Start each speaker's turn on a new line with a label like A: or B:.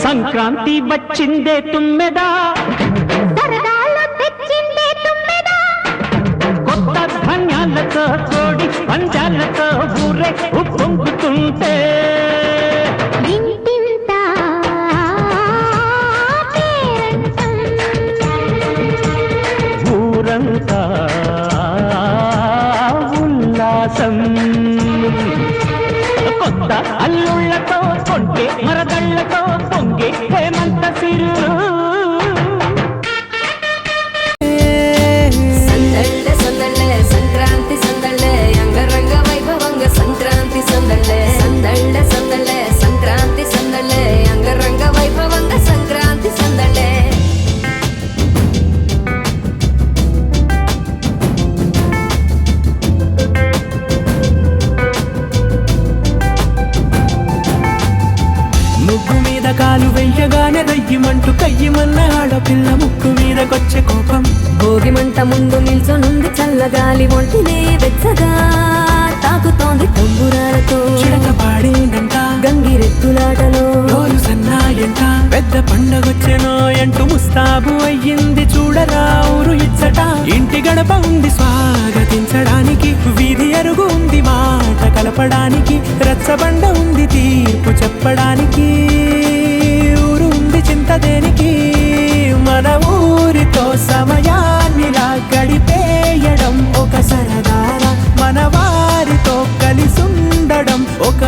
A: సంక్రాంతి వచ్చిందే తుమ్మెదా, కొత్త ధాన్యాలతో కోడి పంచాలతో ఊరే ఉప్పొంగుతుంటే ఊరంతా ఉల్లాసం. కొత్త అల్లుళ్లతో కొంటే మరదళ్లతో పొంగే హేమంత సిరులు.
B: సంక్రాంతి సందళ్ళే అంగరంగ వైభవంగా సంక్రాంతి సందళ్ళే సందళ్ళే సందళ్ళే సంక్రాంతి సందళ్ళే అంగరంగ వైభవంగా సంక్రాంతి సందళ్ళే.
C: ముగ్గు మీద కాలు వెయ్యగానే రయ్యమంటూ కయ్యమన్న ఆడపిల్ల ముక్కు మీదకొచ్చే కోపం.
B: భోగి మంట ముందు నిల్చొనుంది చల్లగాలి ఒంటినే వెచ్చగా తాకుతోంది తంబురాలతో.
C: చిడక పాడేనంట
B: గంగిరెత్తులాటలో
C: రోజు సన్నాయంట. పెద్ద పండగొచ్చెనో అంటూ ముస్తాబు అయ్యింది చూడరా ఊరు ఇచ్చట. ఇంటి గడప ఉంది స్వాగతించడానికి, వీధి అరుగు ఉంది మాట కలపడానికి, రచ్చబండ ఉంది తీర్పు చెప్పడానికి, ఊరు ఉంది చింత దేనికి. మన ఊరితో సమయాన్నిలా గడిపేయడం ఒక సరదారా, మన వారితో కలిసుండడం ఒక